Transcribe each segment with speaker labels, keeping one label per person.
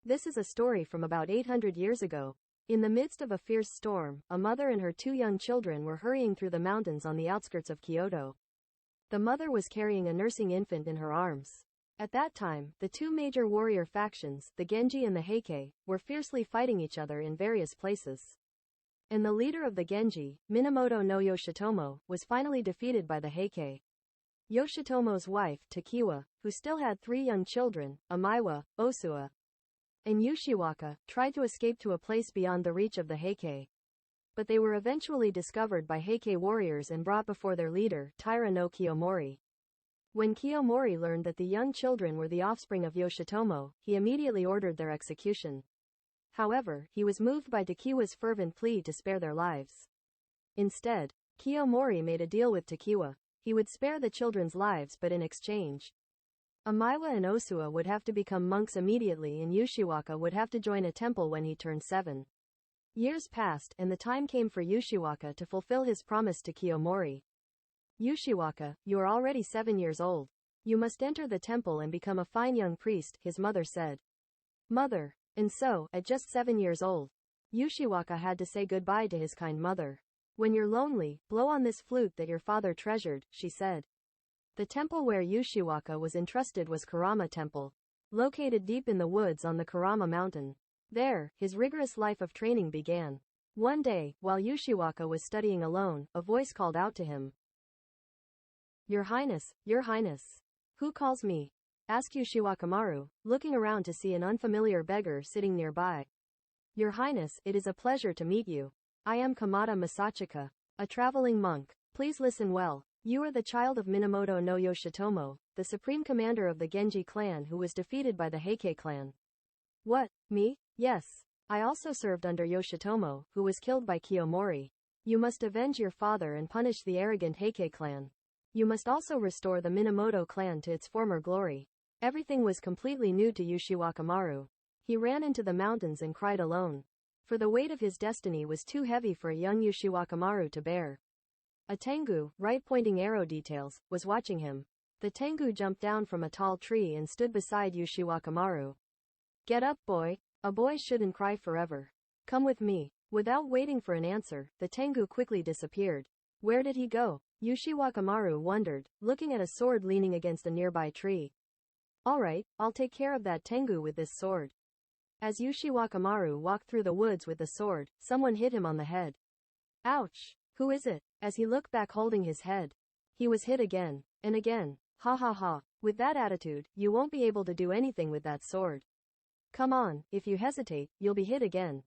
Speaker 1: This is a story from about 800 years ago. In the midst of a fierce storm, a mother and her two young children were hurrying through the mountains on the outskirts of Kyoto. The mother was carrying a nursing infant in her arms. At that time, the two major warrior factions, the Genji and the Heike, were fiercely fighting each other in various places. And the leader of the Genji, Minamoto no Yoshitomo, was finally defeated by the Heike. Yoshitomo's wife, Tokiwa, who still had 3 young children, Amiwa, Osua, and Ushiwaka, tried to escape to a place beyond the reach of the Heike. But they were eventually discovered by Heike warriors and brought before their leader, Taira no Kiyomori. When Kiyomori learned that the young children were the offspring of Yoshitomo, he immediately ordered their execution. However, he was moved by Tokiwa's fervent plea to spare their lives. Instead, Kiyomori made a deal with Tokiwa. He would spare the children's lives, but in exchange, Amiwa and Osua would have to become monks immediately, and Ushiwaka would have to join a temple when he turned 7. Years passed, and the time came for Ushiwaka to fulfill his promise to Kiyomori. Ushiwaka, you are already 7 years old. You must enter the temple and become a fine young priest, his mother said. Mother. And so, at just 7 years old, Ushiwaka had to say goodbye to his kind mother. When you're lonely, blow on this flute that your father treasured, she said. The temple where Ushiwaka was entrusted was Kurama Temple, located deep in the woods on the Kurama mountain. There, his rigorous life of training began. One day, while Ushiwaka was studying alone, a voice called out to him. Your Highness, Your Highness. Who calls me? Asked Ushiwakamaru, looking around to see an unfamiliar beggar sitting nearby. Your Highness, it is a pleasure to meet you. I am Kamada Masachika, a traveling monk. Please listen well. You are the child of Minamoto no Yoshitomo, the supreme commander of the Genji clan who was defeated by the Heike clan. What, me? Yes. I also served under Yoshitomo, who was killed by Kiyomori. You must avenge your father and punish the arrogant Heike clan. You must also restore the Minamoto clan to its former glory. Everything was completely new to Ushiwakamaru. He ran into the mountains and cried alone. For the weight of his destiny was too heavy for a young Ushiwakamaru to bear. A tengu, right-pointing arrow details, was watching him. The tengu jumped down from a tall tree and stood beside Ushiwakamaru. Get up, boy. A boy shouldn't cry forever. Come with me. Without waiting for an answer, the tengu quickly disappeared. Where did he go? Ushiwakamaru wondered, looking at a sword leaning against a nearby tree. Alright, I'll take care of that tengu with this sword. As Ushiwakamaru walked through the woods with the sword, someone hit him on the head. Ouch! Who is it? As he looked back holding his head, he was hit again, and again. Ha ha ha. With that attitude, you won't be able to do anything with that sword. Come on, if you hesitate, you'll be hit again.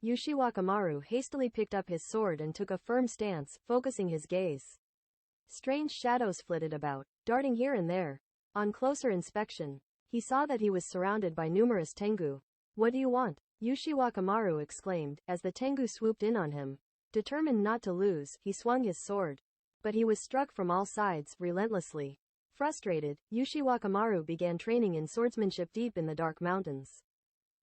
Speaker 1: Ushiwakamaru hastily picked up his sword and took a firm stance, focusing his gaze. Strange shadows flitted about, darting here and there. On closer inspection, he saw that he was surrounded by numerous tengu. What do you want? Ushiwakamaru exclaimed, as the tengu swooped in on him. Determined not to lose, he swung his sword. But he was struck from all sides, relentlessly. Frustrated, Ushiwakamaru began training in swordsmanship deep in the dark mountains.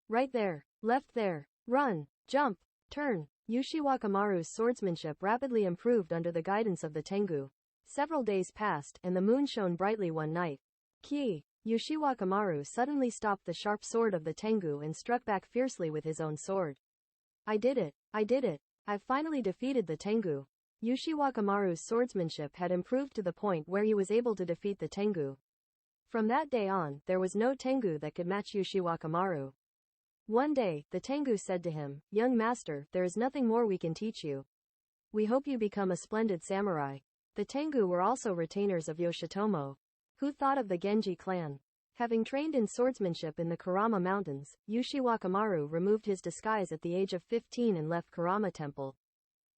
Speaker 1: Right there, left there, run, jump, turn. Ushiwakamaru's swordsmanship rapidly improved under the guidance of the tengu. Several days passed, and the moon shone brightly one night. Ushiwakamaru suddenly stopped the sharp sword of the tengu and struck back fiercely with his own sword. I did it! I did it! I've finally defeated the tengu. Ushiwakamaru's swordsmanship had improved to the point where he was able to defeat the tengu. From that day on, there was no tengu that could match Ushiwakamaru. One day, the tengu said to him, "Young master, there is nothing more we can teach you. We hope you become a splendid samurai." The tengu were also retainers of Yoshitomo. Who thought of the Genji clan? Having trained in swordsmanship in the Kurama mountains, Ushiwakamaru removed his disguise at the age of 15 and left Kurama temple.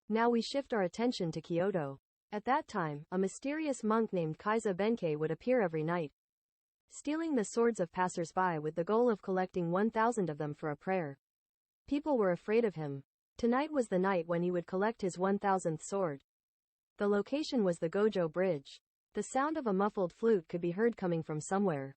Speaker 1: Now we shift our attention to Kyoto. At that time, a mysterious monk named Benkei would appear every night, stealing the swords of passers-by with the goal of collecting 1,000 of them for a prayer. People were afraid of him. Tonight was the night when he would collect his 1,000th sword. The location was the Gojo Bridge. The sound of a muffled flute could be heard coming from somewhere.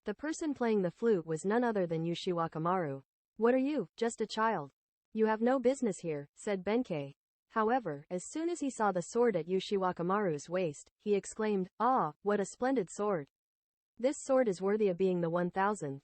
Speaker 1: The person playing the flute was none other than Ushiwakamaru. What are you, just a child? You have no business here, said Benkei. However, as soon as he saw the sword at Ushiwakamaru's waist, he exclaimed, "Ah, what a splendid sword! This sword is worthy of being the 1,000th.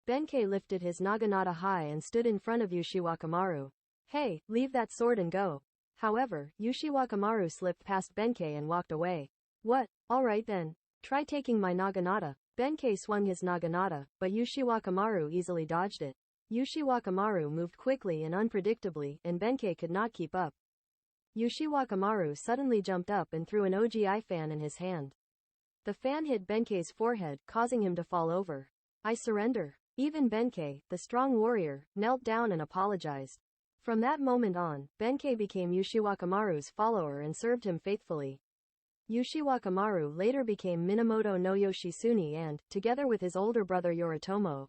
Speaker 1: Benkei lifted his naginata high and stood in front of Ushiwakamaru. Hey, leave that sword and go. However, Ushiwakamaru slipped past Benkei and walked away. What? Alright then. Try taking my naginata. Benkei swung his naginata, but Ushiwakamaru easily dodged it. Ushiwakamaru moved quickly and unpredictably, and Benkei could not keep up. Ushiwakamaru suddenly jumped up and threw an OGI fan in his hand. The fan hit Benkei's forehead, causing him to fall over. I surrender. Even Benkei, the strong warrior, knelt down and apologized. From that moment on, Benkei became Ushiwakamaru's follower and served him faithfully. Ushiwakamaru later became Minamoto no Yoshitsune and, together with his older brother Yoritomo,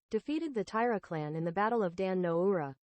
Speaker 1: defeated the Taira clan in the Battle of Dan no Ura.